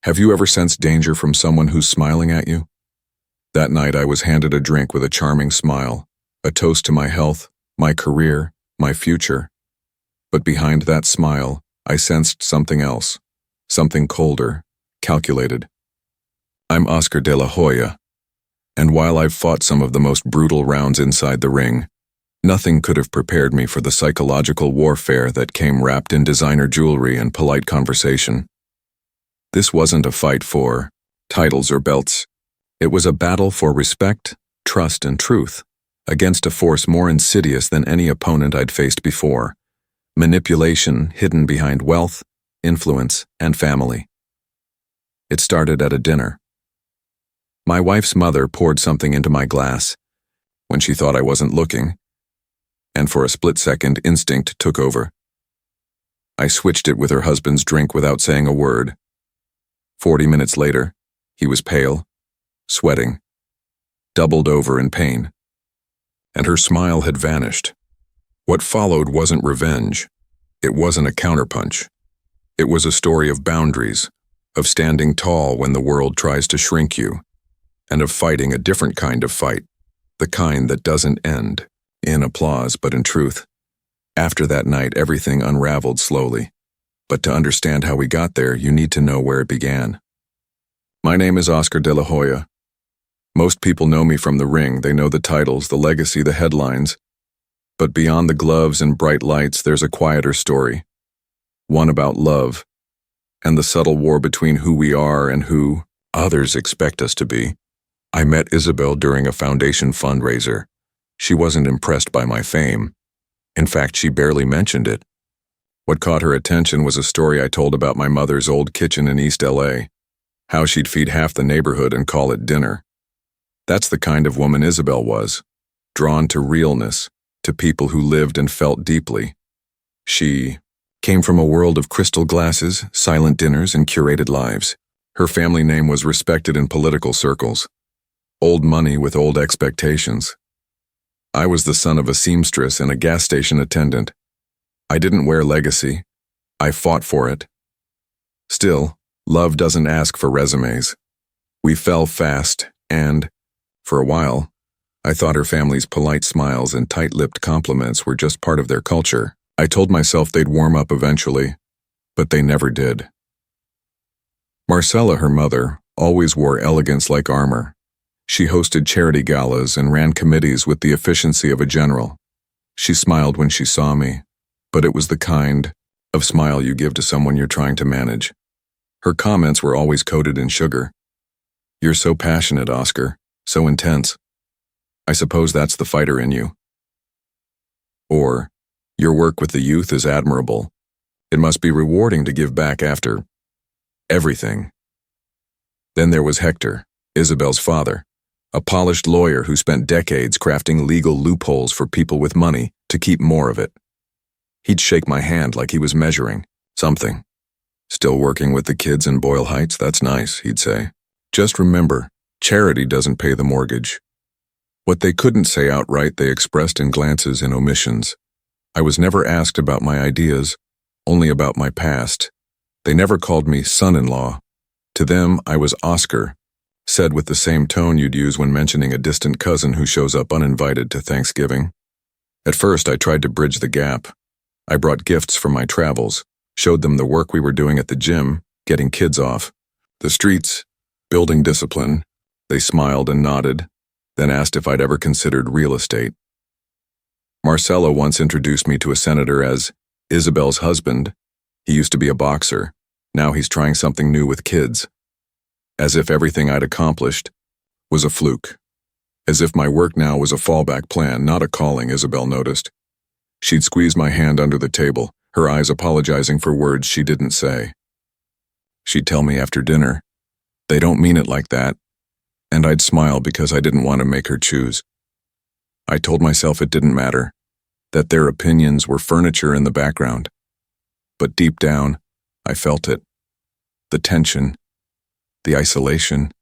Have you ever sensed danger from someone who's smiling at you? That night I was handed a drink with a charming smile, a toast to my health, my career, my future. But behind that smile, I sensed something else, something colder, calculated. I'm Oscar de la Hoya, and while I've fought some of the most brutal rounds inside the ring, nothing could have prepared me for the psychological warfare that came wrapped in designer jewelry and polite conversation. This wasn't a fight for titles or belts. It was a battle for respect, trust, and truth, against a force more insidious than any opponent I'd faced before: manipulation hidden behind wealth, influence, and family. It started at a dinner. My wife's mother poured something into my glass when she thought I wasn't looking, and for a split second, instinct took over. I switched it with her husband's drink without saying a word. 40 minutes later, he was pale, sweating, doubled over in pain, and her smile had vanished. What followed wasn't revenge. It wasn't a counterpunch. It was a story of boundaries, of standing tall when the world tries to shrink you, and of fighting a different kind of fight, the kind that doesn't end in applause but in truth. After that night, everything unraveled slowly. But to understand how we got there, you need to know where it began. My name is Oscar de la Hoya. Most people know me from the ring. They know the titles, the legacy, the headlines. But beyond the gloves and bright lights, there's a quieter story. One about love, and the subtle war between who we are and who others expect us to be. I met Isabel during a foundation fundraiser. She wasn't impressed by my fame. In fact, she barely mentioned it. What caught her attention was a story I told about my mother's old kitchen in East LA, how she'd feed half the neighborhood and call it dinner. That's the kind of woman Isabel was, drawn to realness, to people who lived and felt deeply. She came from a world of crystal glasses, silent dinners, and curated lives. Her family name was respected in political circles. Old money with old expectations. I was the son of a seamstress and a gas station attendant. I didn't wear legacy. I fought for it. Still, love doesn't ask for resumes. We fell fast, and, for a while, I thought her family's polite smiles and tight-lipped compliments were just part of their culture. I told myself they'd warm up eventually, but they never did. Marcella, her mother, always wore elegance like armor. She hosted charity galas and ran committees with the efficiency of a general. She smiled when she saw me, but it was the kind of smile you give to someone you're trying to manage. Her comments were always coated in sugar. "You're so passionate, Oscar, so intense. I suppose that's the fighter in you." Or, "Your work with the youth is admirable. It must be rewarding to give back after everything." Then there was Hector, Isabel's father, a polished lawyer who spent decades crafting legal loopholes for people with money to keep more of it. He'd shake my hand like he was measuring something. "Still working with the kids in Boyle Heights? That's nice," he'd say. "Just remember, charity doesn't pay the mortgage." What they couldn't say outright, they expressed in glances and omissions. I was never asked about my ideas, only about my past. They never called me son-in-law. To them, I was Oscar, said with the same tone you'd use when mentioning a distant cousin who shows up uninvited to Thanksgiving. At first, I tried to bridge the gap. I brought gifts from my travels, showed them the work we were doing at the gym, getting kids off the streets, building discipline. They smiled and nodded, then asked if I'd ever considered real estate. Marcella once introduced me to a senator as Isabel's husband. He used to be a boxer. Now he's trying something new with kids. As if everything I'd accomplished was a fluke. As if my work now was a fallback plan, not a calling, Isabel noticed. She'd squeeze my hand under the table, her eyes apologizing for words she didn't say. She'd tell me after dinner, "They don't mean it like that," and I'd smile because I didn't want to make her choose. I told myself it didn't matter, that their opinions were furniture in the background. But deep down, I felt it. The tension, the isolation,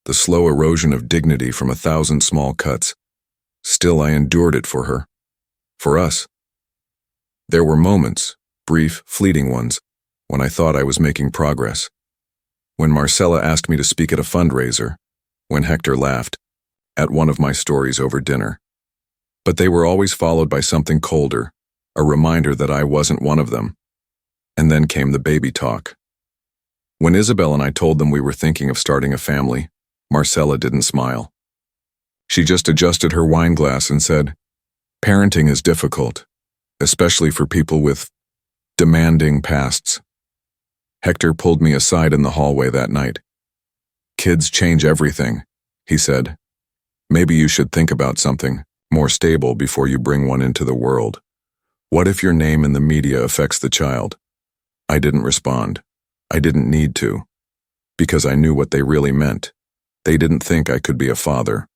the slow erosion of dignity from 1,000 small cuts. Still, I endured it for her. For us. There were moments, brief, fleeting ones, when I thought I was making progress. when Marcella asked me to speak at a fundraiser, when Hector laughed at one of my stories over dinner. But they were always followed by something colder, a reminder that I wasn't one of them. And then came the baby talk. When Isabel and I told them we were thinking of starting a family, Marcella didn't smile. She just adjusted her wine glass and said, "Parenting is difficult, especially for people with demanding pasts." Hector pulled me aside in the hallway that night. "Kids change everything," he said. "Maybe you should think about something more stable before you bring one into the world. What if your name in the media affects the child?" I didn't respond. I didn't need to, because I knew what they really meant. They didn't think I could be a father,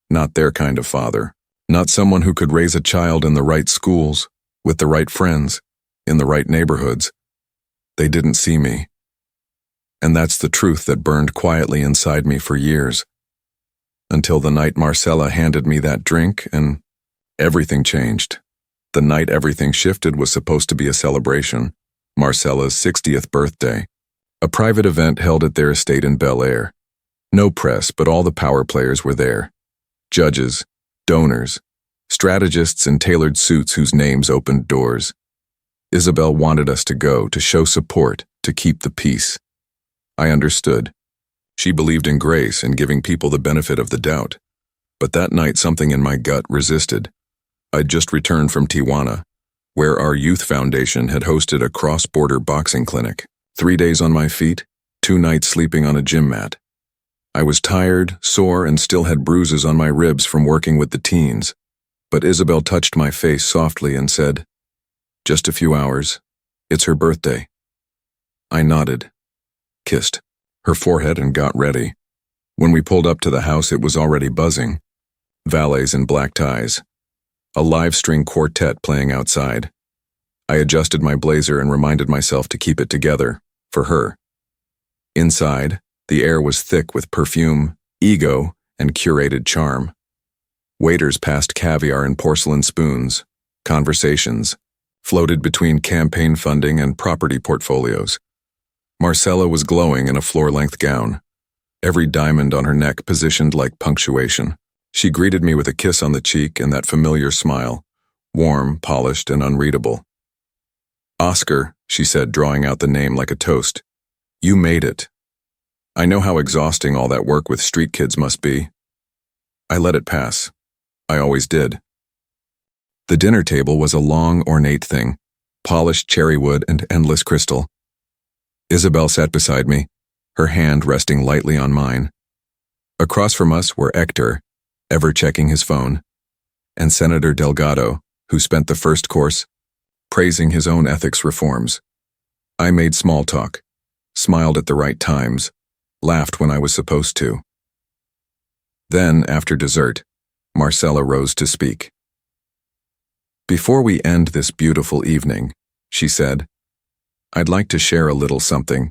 not their kind of father, not someone who could raise a child in the right schools, with the right friends, in the right neighborhoods. They didn't see me. And that's the truth that burned quietly inside me for years. Until the night Marcella handed me that drink and everything changed. The night everything shifted was supposed to be a celebration, Marcella's 60th birthday, a private event held at their estate in Bel Air. No press, but all the power players were there. Judges, donors, strategists in tailored suits whose names opened doors. Isabel wanted us to go, to show support, to keep the peace. I understood. She believed in grace and giving people the benefit of the doubt. But that night something in my gut resisted. I'd just returned from Tijuana, where our youth foundation had hosted a cross-border boxing clinic. 3 days on my feet, 2 nights sleeping on a gym mat. I was tired, sore, and still had bruises on my ribs from working with the teens. But Isabel touched my face softly and said, "Just a few hours. It's her birthday." I nodded, kissed her forehead, and got ready. When we pulled up to the house, it was already buzzing. Valets in black ties. A live string quartet playing outside. I adjusted my blazer and reminded myself to keep it together, for her. Inside, the air was thick with perfume, ego, and curated charm. Waiters passed caviar in porcelain spoons. Conversations floated between campaign funding and property portfolios. Marcella was glowing in a floor-length gown, every diamond on her neck positioned like punctuation. She greeted me with a kiss on the cheek and that familiar smile, warm, polished, and unreadable. "Oscar," she said, drawing out the name like a toast. "You made it. I know how exhausting all that work with street kids must be." I let it pass. I always did. The dinner table was a long, ornate thing, polished cherry wood and endless crystal. Isabel sat beside me, her hand resting lightly on mine. Across from us were Hector, ever checking his phone, and Senator Delgado, who spent the first course praising his own ethics reforms. I made small talk, smiled at the right times, laughed when I was supposed to. Then, after dessert, Marcella rose to speak. "Before we end this beautiful evening," she said, "I'd like to share a little something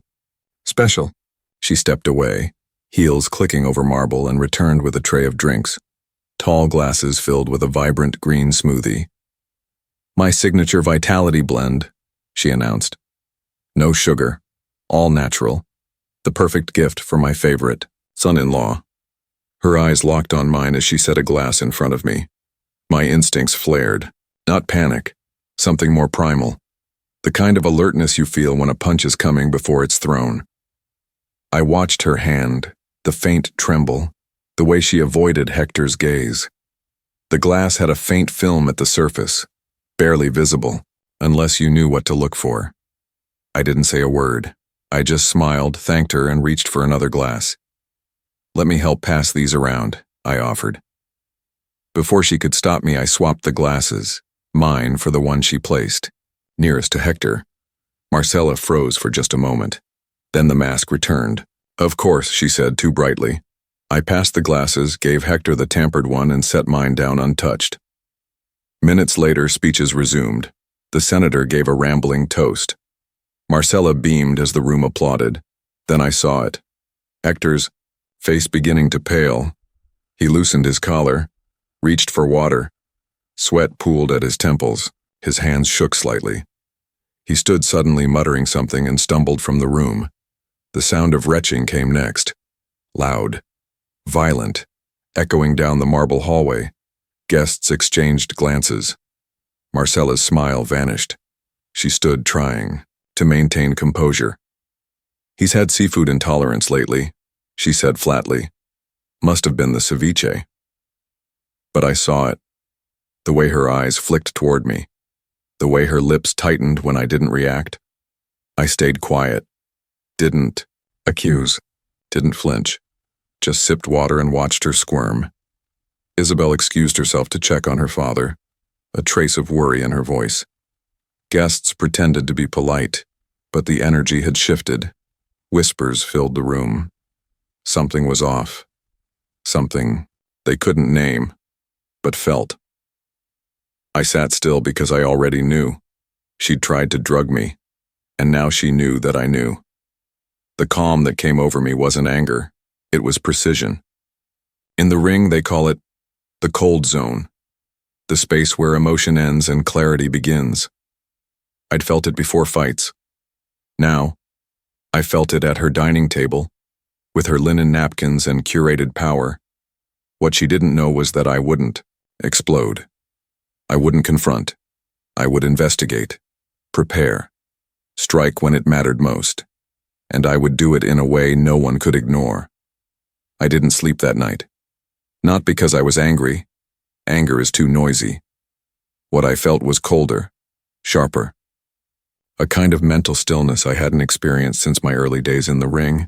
special." She stepped away, heels clicking over marble, and returned with a tray of drinks, tall glasses filled with a vibrant green smoothie. "My signature vitality blend," she announced. "No sugar, all natural, the perfect gift for my favorite son-in-law." Her eyes locked on mine as she set a glass in front of me. My instincts flared, not panic, something more primal, the kind of alertness you feel when a punch is coming before it's thrown. I watched her hand, the faint tremble, the way she avoided Hector's gaze. The glass had a faint film at the surface, barely visible, unless you knew what to look for. I didn't say a word. I just smiled, thanked her, and reached for another glass. "Let me help pass these around," I offered. Before she could stop me, I swapped the glasses, mine for the one she placed, nearest to Hector. Marcella froze for just a moment. Then the mask returned. "Of course," she said too brightly. I passed the glasses, gave Hector the tampered one, and set mine down untouched. Minutes later, speeches resumed. The senator gave a rambling toast. Marcella beamed as the room applauded. Then I saw it. Hector's face beginning to pale. He loosened his collar, reached for water. Sweat pooled at his temples. His hands shook slightly. He stood suddenly muttering something and stumbled from the room. The sound of retching came next. Loud, violent, echoing down the marble hallway. Guests exchanged glances. Marcella's smile vanished. She stood trying to maintain composure. "He's had seafood intolerance lately," she said flatly. "Must have been the ceviche." But I saw it. The way her eyes flicked toward me. The way her lips tightened when I didn't react. I stayed quiet. Didn't accuse. Didn't flinch. Just sipped water and watched her squirm. Isabel excused herself to check on her father, a trace of worry in her voice. Guests pretended to be polite, but the energy had shifted. Whispers filled the room. Something was off. Something they couldn't name, but felt. I sat still because I already knew. She'd tried to drug me, and now she knew that I knew. The calm that came over me wasn't anger. It was precision. In the ring, they call it the cold zone, the space where emotion ends and clarity begins. I'd felt it before fights. Now, I felt it at her dining table, with her linen napkins and curated power. What she didn't know was that I wouldn't explode. I wouldn't confront. I would investigate, prepare, strike when it mattered most. And I would do it in a way no one could ignore. I didn't sleep that night. Not because I was angry. Anger is too noisy. What I felt was colder, sharper. A kind of mental stillness I hadn't experienced since my early days in the ring.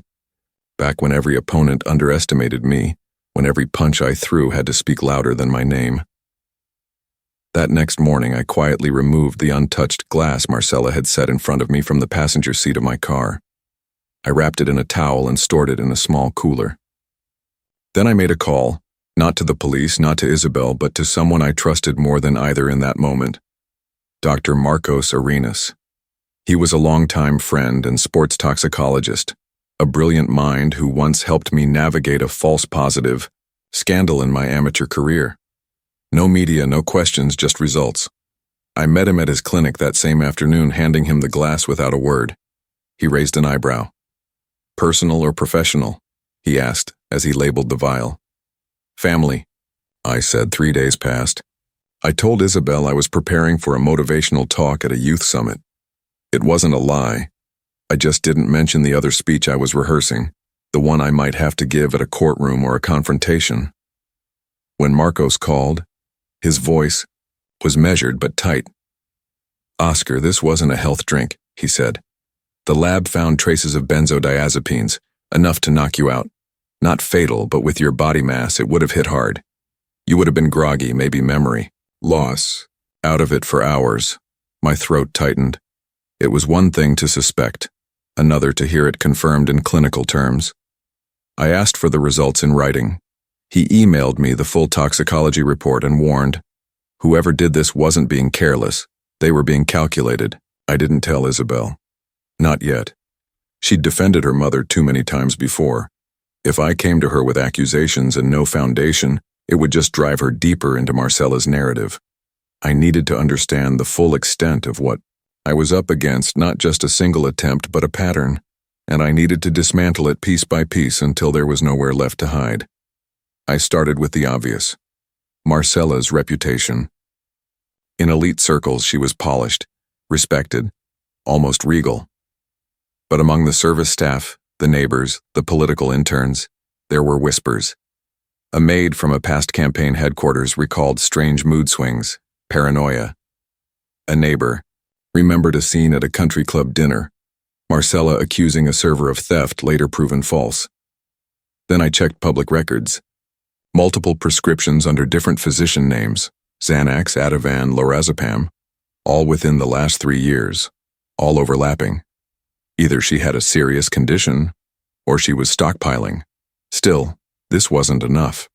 Back when every opponent underestimated me, when every punch I threw had to speak louder than my name. That next morning, I quietly removed the untouched glass Marcella had set in front of me from the passenger seat of my car. I wrapped it in a towel and stored it in a small cooler. Then I made a call, not to the police, not to Isabel, but to someone I trusted more than either in that moment. Dr. Marcos Arenas. He was a longtime friend and sports toxicologist, a brilliant mind who once helped me navigate a false positive scandal in my amateur career. No media, no questions, just results. I met him at his clinic that same afternoon, handing him the glass without a word. He raised an eyebrow. "Personal or professional?" he asked as he labeled the vial. "Family," I said. 3 days passed. I told Isabel I was preparing for a motivational talk at a youth summit. It wasn't a lie. I just didn't mention the other speech I was rehearsing, the one I might have to give at a courtroom or a confrontation. When Marcos called, his voice was measured but tight. "Oscar, this wasn't a health drink," he said. "The lab found traces of benzodiazepines, enough to knock you out. Not fatal, but with your body mass, it would have hit hard. You would have been groggy, maybe memory loss. Out of it for hours." My throat tightened. It was one thing to suspect, another to hear it confirmed in clinical terms. I asked for the results in writing. He emailed me the full toxicology report and warned, whoever did this wasn't being careless, they were being calculated. I didn't tell Isabel. Not yet. She'd defended her mother too many times before. If I came to her with accusations and no foundation, it would just drive her deeper into Marcella's narrative. I needed to understand the full extent of what I was up against, not just a single attempt, but a pattern, and I needed to dismantle it piece by piece until there was nowhere left to hide. I started with the obvious. Marcella's reputation. In elite circles, she was polished, respected, almost regal. But among the service staff, the neighbors, the political interns, there were whispers. A maid from a past campaign headquarters recalled strange mood swings, paranoia. A neighbor remembered a scene at a country club dinner, Marcella accusing a server of theft, later proven false. Then I checked public records. Multiple prescriptions under different physician names, Xanax, Ativan, lorazepam, all within the last 3 years, all overlapping. Either she had a serious condition, or she was stockpiling. Still, this wasn't enough.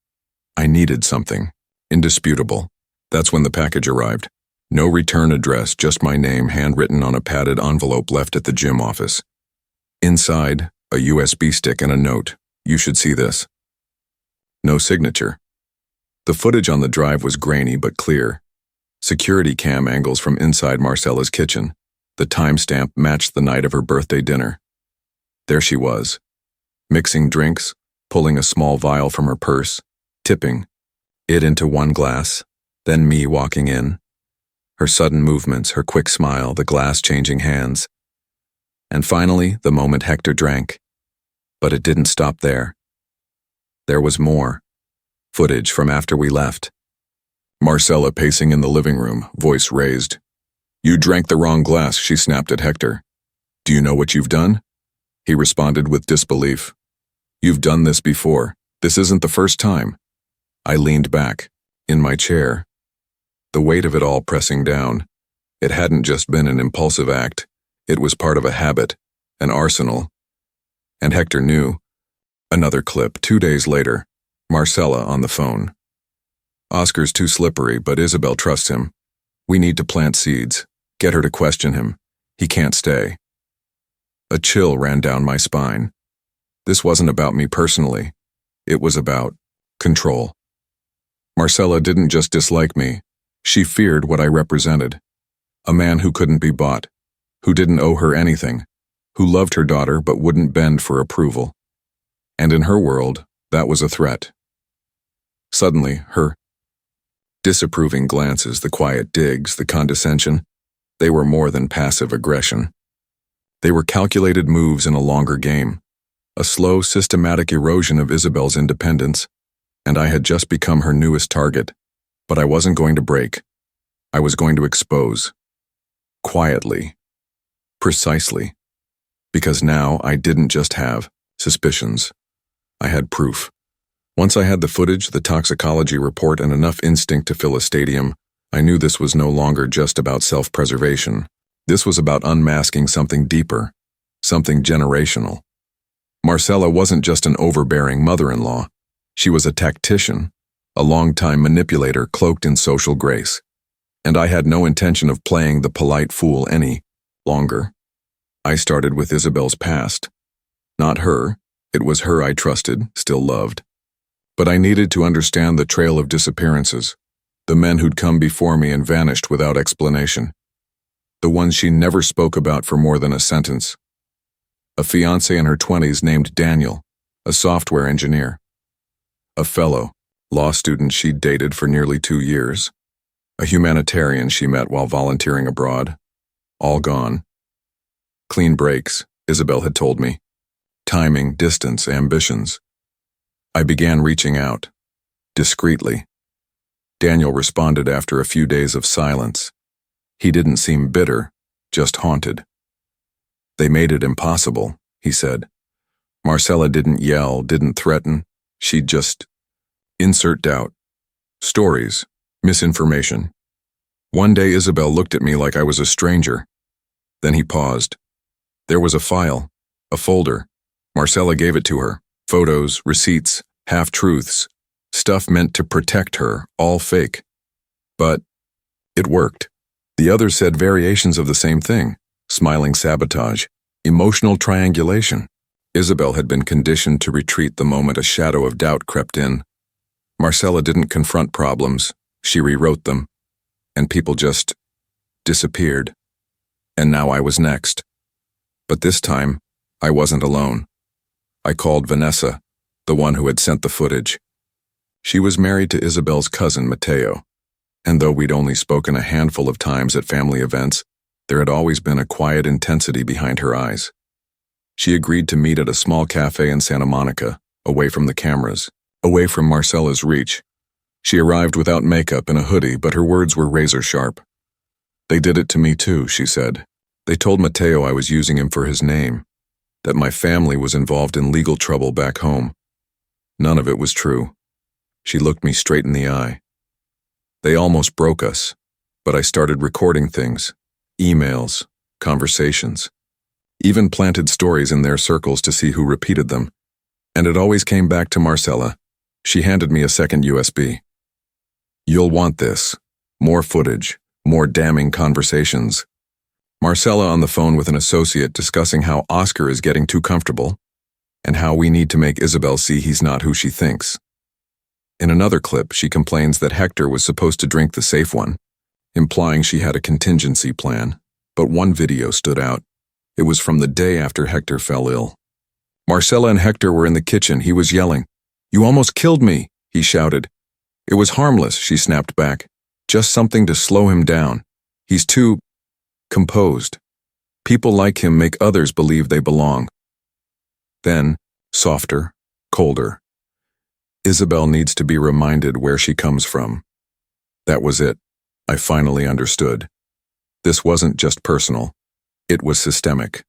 I needed something indisputable. That's when the package arrived. No return address, just my name handwritten on a padded envelope left at the gym office. Inside, a USB stick and a note. "You should see this." No signature. The footage on the drive was grainy but clear. Security cam angles from inside Marcella's kitchen. The timestamp matched the night of her birthday dinner. There she was, mixing drinks, pulling a small vial from her purse, tipping it into one glass, then me walking in. Her sudden movements, her quick smile, the glass changing hands. And finally, the moment Hector drank. But it didn't stop there. There was more. Footage from after we left. Marcella pacing in the living room, voice raised. "You drank the wrong glass," she snapped at Hector. "Do you know what you've done?" He responded with disbelief. "You've done this before. This isn't the first time." I leaned back, in my chair, the weight of it all pressing down. It hadn't just been an impulsive act. It was part of a habit, an arsenal. And Hector knew. Another clip, 2 days later, Marcella on the phone. "Oscar's too slippery, but Isabel trusts him. We need to plant seeds, get her to question him. He can't stay." A chill ran down my spine. This wasn't about me personally. It was about control. Marcella didn't just dislike me. She feared what I represented. A man who couldn't be bought, who didn't owe her anything, who loved her daughter but wouldn't bend for approval. And in her world, that was a threat. Suddenly, her disapproving glances, the quiet digs, the condescension, they were more than passive aggression. They were calculated moves in a longer game, a slow, systematic erosion of Isabel's independence, and I had just become her newest target. But I wasn't going to break. I was going to expose. Quietly. Precisely. Because now I didn't just have suspicions. I had proof. Once I had the footage, the toxicology report, and enough instinct to fill a stadium, I knew this was no longer just about self-preservation. This was about unmasking something deeper, something generational. Marcella wasn't just an overbearing mother-in-law. She was a tactician, a long-time manipulator cloaked in social grace. And I had no intention of playing the polite fool any longer. I started with Isabel's past. Not her. It was her I trusted, still loved. But I needed to understand the trail of disappearances, the men who'd come before me and vanished without explanation. The ones she never spoke about for more than a sentence. A fiancé in her 20s named Daniel, a software engineer. A fellow, law student she'd dated for nearly 2 years. A humanitarian she met while volunteering abroad. All gone. Clean breaks, Isabel had told me. Timing, distance, ambitions. I began reaching out. Discreetly. Daniel responded after a few days of silence. He didn't seem bitter, just haunted. "They made it impossible," he said. Marcella didn't yell, didn't threaten. She'd just insert doubt. Stories. Misinformation. One day Isabel looked at me like I was a stranger. Then he paused. There was a file, a folder. Marcella gave it to her. Photos, receipts, half-truths. Stuff meant to protect her, all fake. But it worked. The others said variations of the same thing. Smiling sabotage. Emotional triangulation. Isabel had been conditioned to retreat the moment a shadow of doubt crept in. Marcella didn't confront problems. She rewrote them. And people just disappeared. And now I was next. But this time, I wasn't alone. I called Vanessa, the one who had sent the footage. She was married to Isabel's cousin, Mateo. And though we'd only spoken a handful of times at family events, there had always been a quiet intensity behind her eyes. She agreed to meet at a small cafe in Santa Monica, away from the cameras, away from Marcella's reach. She arrived without makeup in a hoodie, but her words were razor sharp. "They did it to me too," she said. "They told Mateo I was using him for his name, that my family was involved in legal trouble back home. None of it was true." She looked me straight in the eye. "They almost broke us, but I started recording things, emails, conversations, even planted stories in their circles to see who repeated them. And it always came back to Marcella. She handed me a second USB. "You'll want this. More footage, more damning conversations." Marcella on the phone with an associate discussing how Oscar is getting too comfortable and how we need to make Isabel see he's not who she thinks. In another clip, she complains that Hector was supposed to drink the safe one, implying she had a contingency plan. But one video stood out. It was from the day after Hector fell ill. Marcella and Hector were in the kitchen. He was yelling. "You almost killed me," he shouted. "It was harmless," she snapped back. "Just something to slow him down. He's too composed. People like him make others believe they belong." Then, softer, colder. "Isabel needs to be reminded where she comes from." That was it. I finally understood. This wasn't just personal. It was systemic.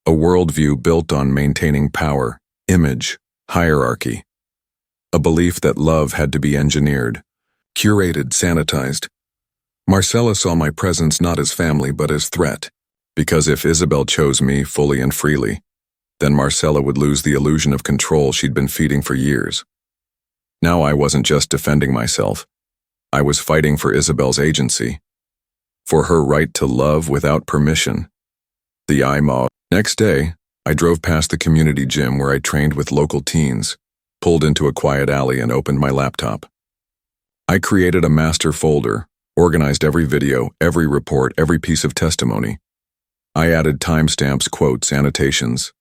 A worldview built on maintaining power, image, hierarchy. A belief that love had to be engineered, curated, sanitized. Marcella saw my presence not as family but as threat, because if Isabel chose me fully and freely, then Marcella would lose the illusion of control she'd been feeding for years. Now I wasn't just defending myself. I was fighting for Isabel's agency, for her right to love without permission. The IMO. Next day, I drove past the community gym where I trained with local teens, pulled into a quiet alley and opened my laptop. I created a master folder, organized every video, every report, every piece of testimony. I added timestamps, quotes, annotations,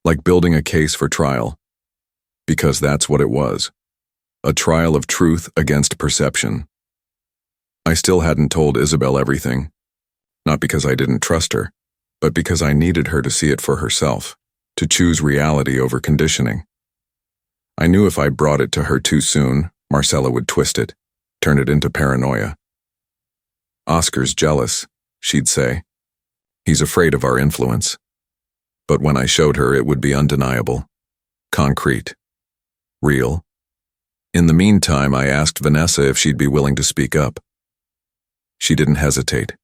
like building a case for trial. Because that's what it was. A trial of truth against perception. I still hadn't told Isabel everything. Not because I didn't trust her, but because I needed her to see it for herself, to choose reality over conditioning. I knew if I brought it to her too soon, Marcella would twist it, turn it into paranoia. "Oscar's jealous," she'd say. "He's afraid of our influence." But when I showed her, it would be undeniable, concrete, real. In the meantime, I asked Vanessa if she'd be willing to speak up. She didn't hesitate.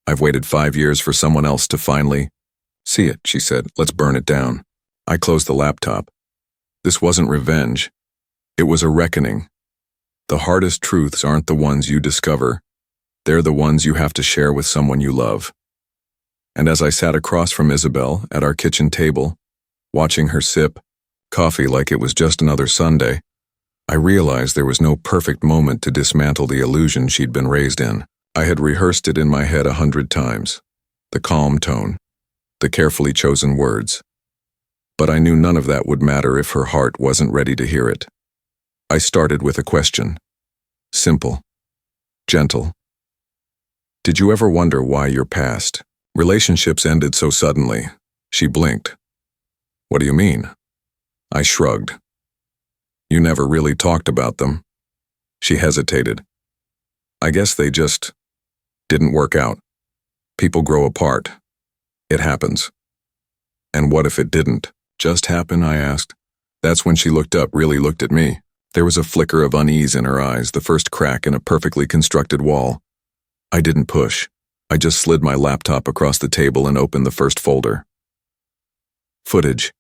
"I've waited 5 years for someone else to finally see it," she said. "Let's burn it down." I closed the laptop. This wasn't revenge. It was a reckoning. The hardest truths aren't the ones you discover. They're the ones you have to share with someone you love. And as I sat across from Isabel at our kitchen table, watching her sip coffee like it was just another Sunday, I realized there was no perfect moment to dismantle the illusion she'd been raised in. I had rehearsed it in my head 100 times. The calm tone, the carefully chosen words. But I knew none of that would matter if her heart wasn't ready to hear it. I started with a question. Simple. Gentle. "Did you ever wonder why your past relationships ended so suddenly?" She blinked. "What do you mean?" I shrugged. "You never really talked about them." She hesitated. "I guess they just didn't work out. People grow apart. It happens." "And what if it didn't just happen?" I asked. That's when she looked up, really looked at me. There was a flicker of unease in her eyes, the first crack in a perfectly constructed wall. I didn't push. I just slid my laptop across the table and opened the first folder. Footage.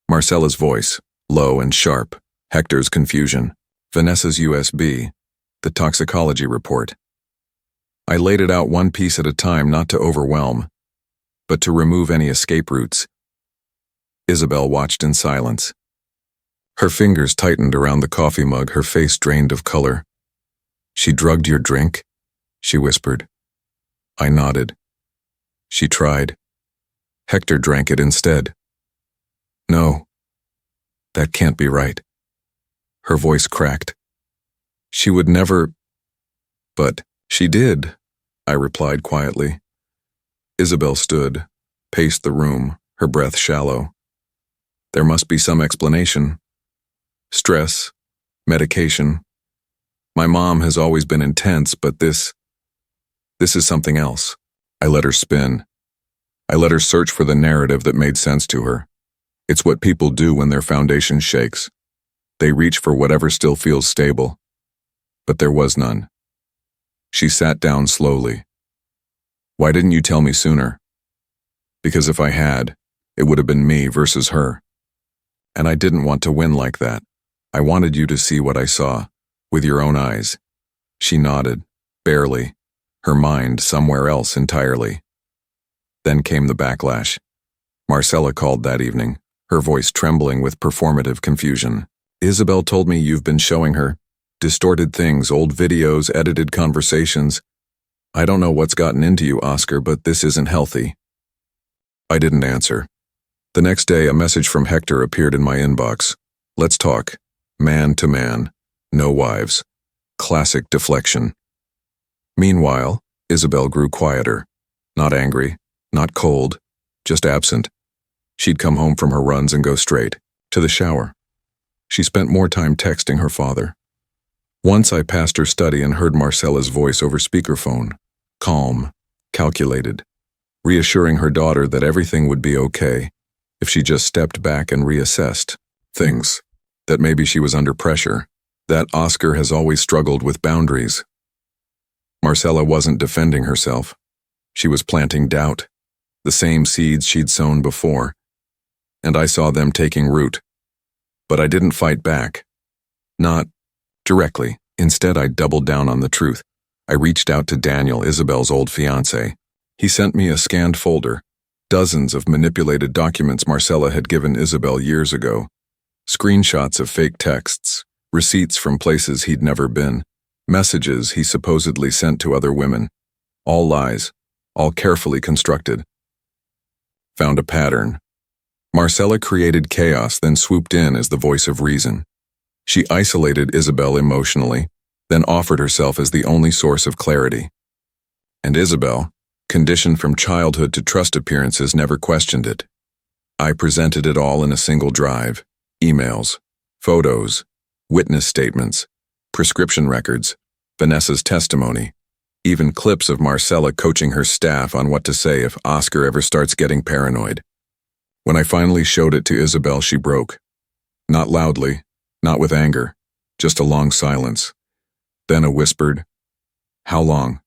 Marcella's voice, low and sharp. Hector's confusion. Vanessa's USB. The toxicology report. I laid it out one piece at a time, not to overwhelm, but to remove any escape routes. Isabel watched in silence. Her fingers tightened around the coffee mug, her face drained of color. "She drugged your drink?" she whispered. I nodded. "She tried. Hector drank it instead." "No, that can't be right." Her voice cracked. "She would never—" "But she did," I replied quietly. Isabel stood, paced the room, her breath shallow. There must be some explanation. Stress, medication. My mom has always been intense, but this is something else. I let her spin. I let her search for the narrative that made sense to her. It's what people do when their foundation shakes. They reach for whatever still feels stable. But there was none. She sat down slowly. "Why didn't you tell me sooner?" "Because if I had, it would have been me versus her. And I didn't want to win like that. I wanted you to see what I saw, with your own eyes." She nodded, barely, her mind somewhere else entirely. Then came the backlash. Marcella called that evening, her voice trembling with performative confusion. "Isabel told me you've been showing her distorted things, old videos, edited conversations. I don't know what's gotten into you, Oscar, but this isn't healthy." I didn't answer. The next day, a message from Hector appeared in my inbox. Let's talk. Man to man. No wives. Classic deflection. Meanwhile, Isabel grew quieter. Not angry, not cold, just absent. She'd come home from her runs and go straight to the shower. She spent more time texting her father. Once I passed her study and heard Marcella's voice over speakerphone. Calm, calculated, reassuring her daughter that everything would be okay if she just stepped back and reassessed things, that maybe she was under pressure, that Oscar has always struggled with boundaries. Marcella wasn't defending herself. She was planting doubt, the same seeds she'd sown before, and I saw them taking root. But I didn't fight back. Not directly. Instead, I doubled down on the truth. I reached out to Daniel, Isabel's old fiancé. He sent me a scanned folder, dozens of manipulated documents Marcella had given Isabel years ago, screenshots of fake texts, receipts from places he'd never been, messages he supposedly sent to other women. All lies, all carefully constructed. Found a pattern. Marcella created chaos, then swooped in as the voice of reason. She isolated Isabel emotionally, then offered herself as the only source of clarity. And Isabel, conditioned from childhood to trust appearances, never questioned it. I presented it all in a single drive: emails, photos, witness statements, prescription records, Vanessa's testimony, even clips of Marcella coaching her staff on what to say if Oscar ever starts getting paranoid. When I finally showed it to Isabel, she broke. Not loudly, not with anger, just a long silence. Then a whispered, "How long?"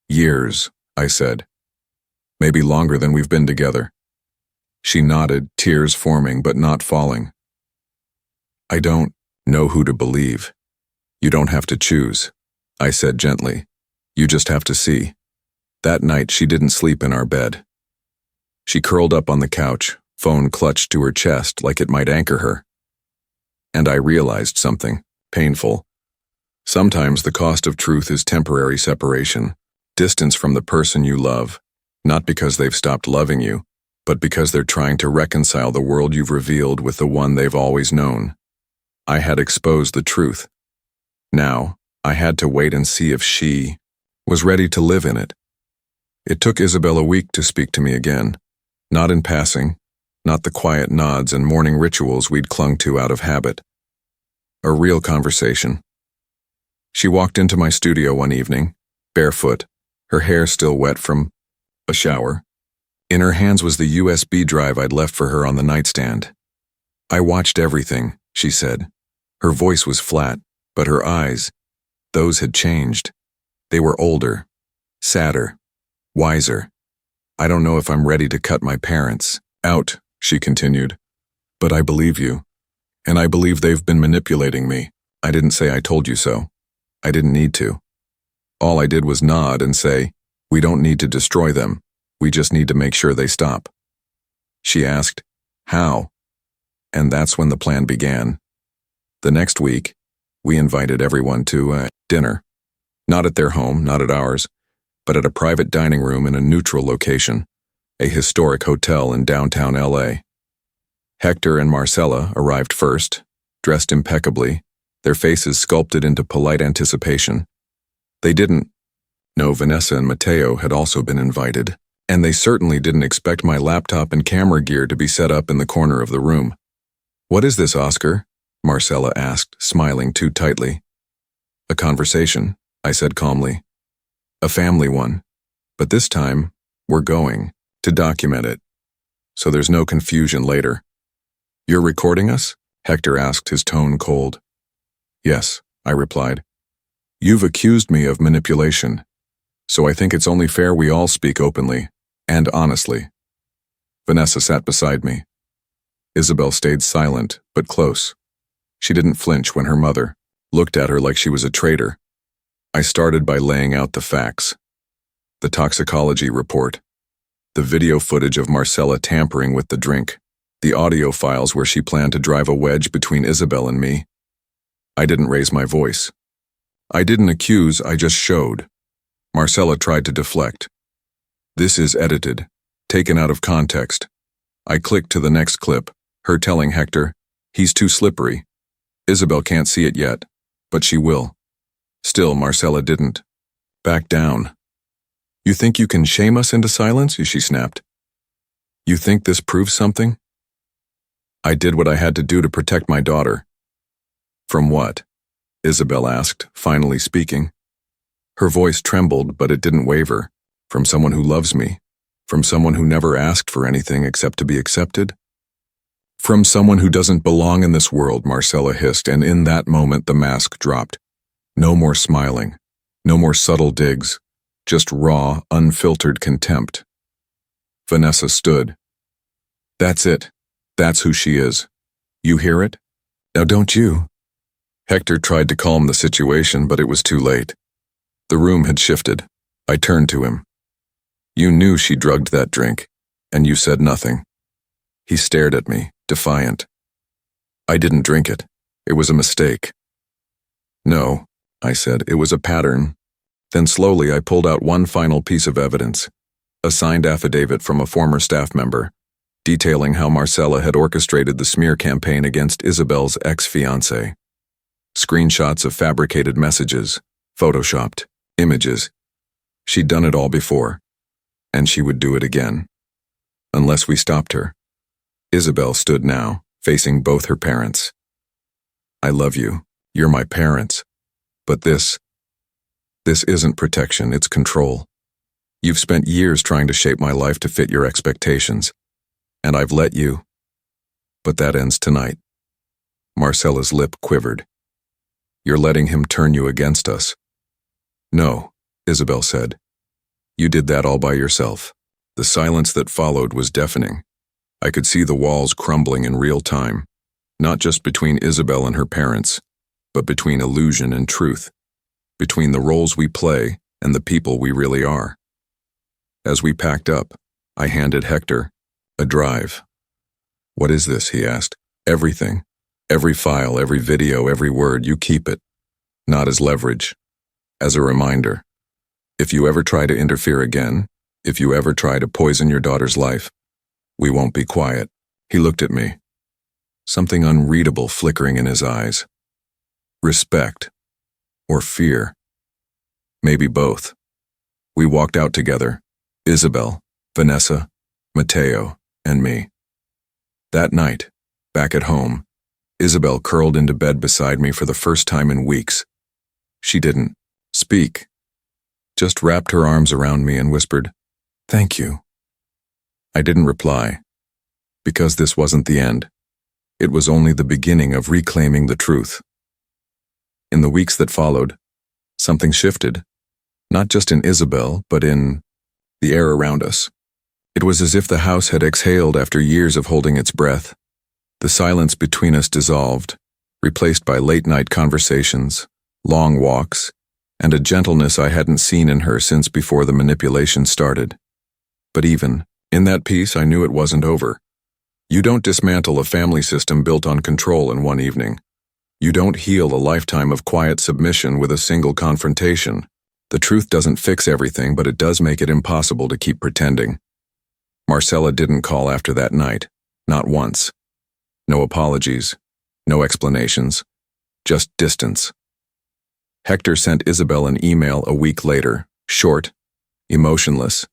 "Years," I said. "Maybe longer than we've been together." She nodded, tears forming but not falling. "I don't know who to believe. You don't have to choose," I said gently. "You just have to see." That night she didn't sleep in our bed. She curled up on the couch, phone clutched to her chest like it might anchor her. And I realized something painful. Sometimes the cost of truth is temporary separation, distance from the person you love, not because they've stopped loving you, but because they're trying to reconcile the world you've revealed with the one they've always known. I had exposed the truth. Now, I had to wait and see if she was ready to live in it. It took Isabel a week to speak to me again, not in passing, not the quiet nods and morning rituals we'd clung to out of habit. A real conversation. She walked into my studio one evening, barefoot, her hair still wet from a shower. In her hands was the USB drive I'd left for her on the nightstand. "I watched everything," she said. Her voice was flat, but her eyes, those had changed. They were older, sadder, wiser. "I don't know if I'm ready to cut my parents out," she continued. "But I believe you. And I believe they've been manipulating me. I didn't say I told you so. I didn't need to. All I did was nod and say, we don't need to destroy them. We just need to make sure they stop." She asked, "How?" And that's when the plan began. The next week, we invited everyone to dinner. Not at their home, not at ours, but at a private dining room in a neutral location, a historic hotel in downtown LA. Hector and Marcella arrived first, dressed impeccably, their faces sculpted into polite anticipation. They didn't know Vanessa and Mateo had also been invited, and they certainly didn't expect my laptop and camera gear to be set up in the corner of the room. "What is this, Oscar?" Marcella asked, smiling too tightly. "A conversation," I said calmly. "A family one. But this time, we're going to document it, so there's no confusion later." "You're recording us?" Hector asked, his tone cold. "Yes," I replied. "You've accused me of manipulation, so I think it's only fair we all speak openly and honestly." Vanessa sat beside me. Isabel stayed silent, but close. She didn't flinch when her mother looked at her like she was a traitor. I started by laying out the facts. The toxicology report, the video footage of Marcella tampering with the drink, the audio files where she planned to drive a wedge between Isabel and me. I didn't raise my voice. I didn't accuse, I just showed. Marcella tried to deflect. "This is edited, taken out of context. I clicked to the next clip, her telling Hector, "He's too slippery. Isabel can't see it yet, but she will." Still, Marcella didn't. Back down. "You think you can shame us into silence?" she snapped. "You think this proves something?" "I did what I had to do to protect my daughter." "From what?" Isabel asked, finally speaking. Her voice trembled, but it didn't waver. "From someone who loves me. From someone who never asked for anything except to be accepted. From someone who doesn't belong in this world," Marcella hissed, and in that moment the mask dropped. No more smiling. No more subtle digs. Just raw, unfiltered contempt. Vanessa stood. "That's it. That's who she is. You hear it? Now don't you?" Hector tried to calm the situation, but it was too late. The room had shifted. I turned to him. "You knew she drugged that drink, and you said nothing." He stared at me, defiant. "I didn't drink it. It was a mistake." "No," I said, "it was a pattern." Then slowly I pulled out one final piece of evidence, a signed affidavit from a former staff member, detailing how Marcella had orchestrated the smear campaign against Isabel's ex-fiancé. Screenshots of fabricated messages, photoshopped, images. She'd done it all before, and she would do it again. Unless we stopped her. Isabel stood now, facing both her parents. "I love you. You're my parents. But this isn't protection, it's control. You've spent years trying to shape my life to fit your expectations, and I've let you. But that ends tonight." Marcella's lip quivered. "You're letting him turn you against us." "No," Isabel said. "You did that all by yourself." The silence that followed was deafening. I could see the walls crumbling in real time, not just between Isabel and her parents, but between illusion and truth, between the roles we play and the people we really are. As we packed up, I handed Hector a drive. "What is this?" he asked. "Everything. Every file, every video, every word, you keep it. Not as leverage. As a reminder. If you ever try to interfere again, if you ever try to poison your daughter's life, we won't be quiet." He looked at me. Something unreadable flickering in his eyes. Respect. Or fear. Maybe both. We walked out together. Isabel, Vanessa, Mateo, and me. That night, back at home, Isabel curled into bed beside me for the first time in weeks. She didn't speak, just wrapped her arms around me and whispered, "Thank you." I didn't reply, because this wasn't the end. It was only the beginning of reclaiming the truth. In the weeks that followed, something shifted, not just in Isabel, but in the air around us. It was as if the house had exhaled after years of holding its breath. The silence between us dissolved, replaced by late-night conversations, long walks, and a gentleness I hadn't seen in her since before the manipulation started. But even in that peace, I knew it wasn't over. You don't dismantle a family system built on control in one evening. You don't heal a lifetime of quiet submission with a single confrontation. The truth doesn't fix everything, but it does make it impossible to keep pretending. Marcella didn't call after that night, not once. No apologies, no explanations, just distance. Hector sent Isabel an email a week later, short, emotionless,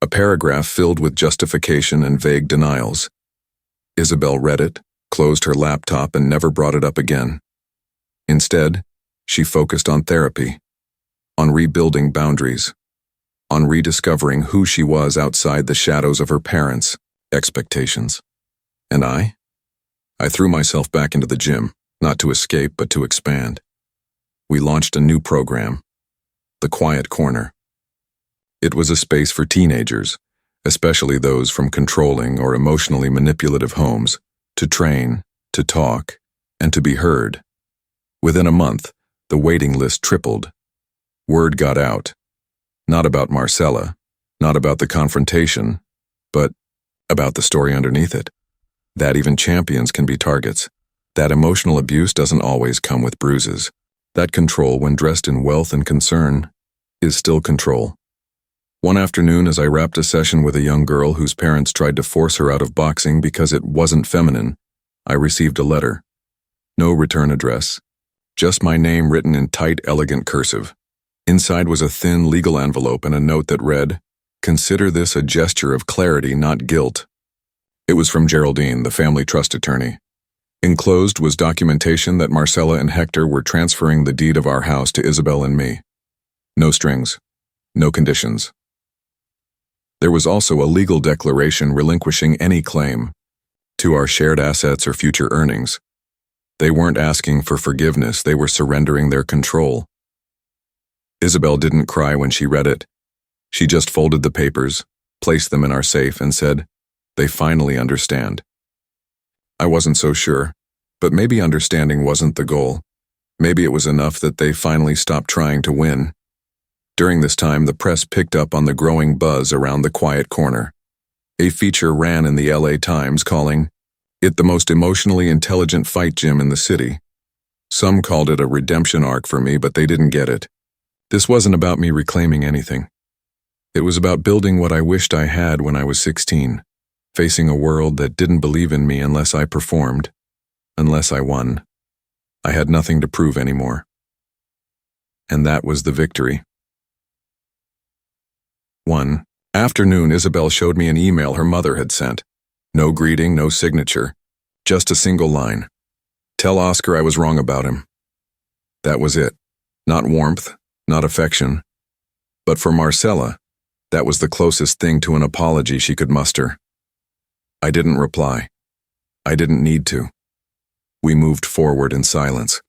a paragraph filled with justification and vague denials. Isabel read it, closed her laptop, and never brought it up again. Instead, she focused on therapy, on rebuilding boundaries, on rediscovering who she was outside the shadows of her parents' expectations. And I threw myself back into the gym, not to escape, but to expand. We launched a new program, The Quiet Corner. It was a space for teenagers, especially those from controlling or emotionally manipulative homes, to train, to talk, and to be heard. Within a month, the waiting list tripled. Word got out. Not about Marcella, not about the confrontation, but about the story underneath it. That even champions can be targets. That emotional abuse doesn't always come with bruises. That control, when dressed in wealth and concern, is still control. One afternoon, as I wrapped a session with a young girl whose parents tried to force her out of boxing because it wasn't feminine, I received a letter. No return address. Just my name written in tight, elegant cursive. Inside was a thin legal envelope and a note that read, "Consider this a gesture of clarity, not guilt." It was from Geraldine, the family trust attorney. Enclosed was documentation that Marcella and Hector were transferring the deed of our house to Isabel and me. No strings. No conditions. There was also a legal declaration relinquishing any claim to our shared assets or future earnings. They weren't asking for forgiveness, they were surrendering their control. Isabel didn't cry when she read it. She just folded the papers, placed them in our safe, and said, "They finally understand." I wasn't so sure, but maybe understanding wasn't the goal. Maybe it was enough that they finally stopped trying to win. During this time, the press picked up on the growing buzz around the quiet corner. A feature ran in the LA Times calling it the most emotionally intelligent fight gym in the city. Some called it a redemption arc for me, but they didn't get it. This wasn't about me reclaiming anything. It was about building what I wished I had when I was 16, facing a world that didn't believe in me unless I performed, unless I won. I had nothing to prove anymore. And that was the victory. One afternoon, Isabel showed me an email her mother had sent. No greeting, no signature, just a single line. "Tell Oscar I was wrong about him." That was it. Not warmth, not affection. But for Marcella, that was the closest thing to an apology she could muster. I didn't reply. I didn't need to. We moved forward in silence.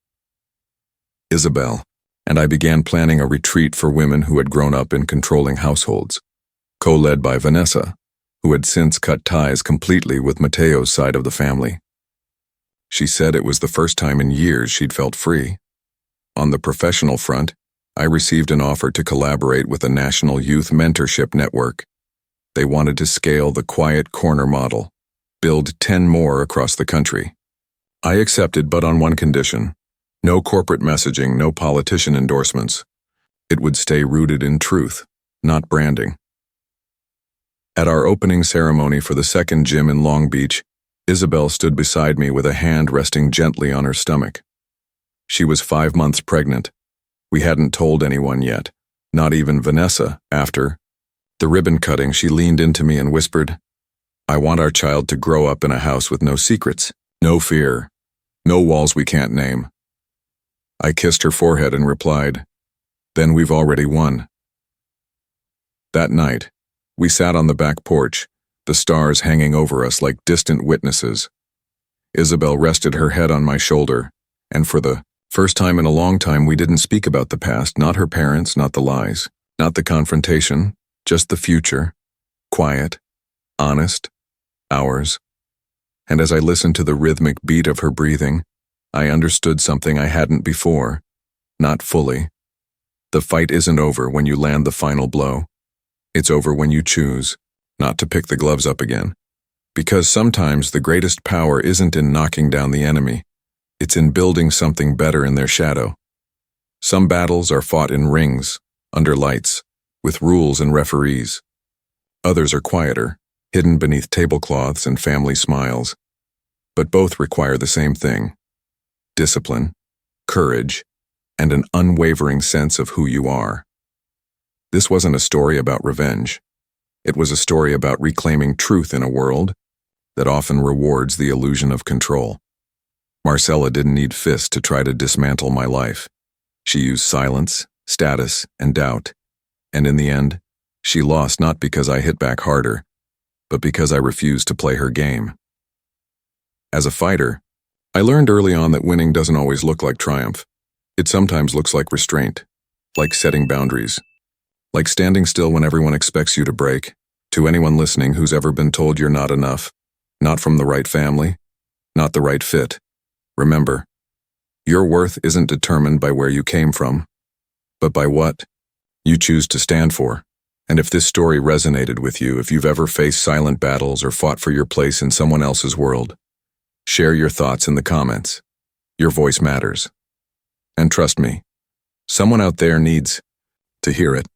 Isabel and I began planning a retreat for women who had grown up in controlling households, co-led by Vanessa, who had since cut ties completely with Mateo's side of the family. She said it was the first time in years she'd felt free. On the professional front, I received an offer to collaborate with a national youth mentorship network. They wanted to scale the Quiet Corner model, build 10 more across the country. I accepted, but on one condition. No corporate messaging, no politician endorsements. It would stay rooted in truth, not branding. At our opening ceremony for the second gym in Long Beach, Isabel stood beside me with a hand resting gently on her stomach. She was 5 months pregnant. We hadn't told anyone yet, not even Vanessa. After the ribbon cutting, she leaned into me and whispered, "I want our child to grow up in a house with no secrets, no fear, no walls we can't name." I kissed her forehead and replied, "Then we've already won." That night, we sat on the back porch, the stars hanging over us like distant witnesses. Isabel rested her head on my shoulder, and for the first time in a long time, we didn't speak about the past, not her parents, not the lies, not the confrontation, just the future, quiet, honest, ours. And as I listened to the rhythmic beat of her breathing, I understood something I hadn't before, not fully. The fight isn't over when you land the final blow. It's over when you choose not to pick the gloves up again. Because sometimes the greatest power isn't in knocking down the enemy. It's in building something better in their shadow. Some battles are fought in rings, under lights, with rules and referees. Others are quieter, hidden beneath tablecloths and family smiles. But both require the same thing: discipline, courage, and an unwavering sense of who you are. This wasn't a story about revenge. It was a story about reclaiming truth in a world that often rewards the illusion of control. Marcella didn't need fists to try to dismantle my life. She used silence, status, and doubt. And in the end, she lost not because I hit back harder, but because I refused to play her game. As a fighter, I learned early on that winning doesn't always look like triumph. It sometimes looks like restraint, like setting boundaries, like standing still when everyone expects you to break. To anyone listening who's ever been told you're not enough, not from the right family, not the right fit, remember, your worth isn't determined by where you came from, but by what you choose to stand for. And if this story resonated with you, if you've ever faced silent battles or fought for your place in someone else's world, share your thoughts in the comments. Your voice matters. And trust me, someone out there needs to hear it.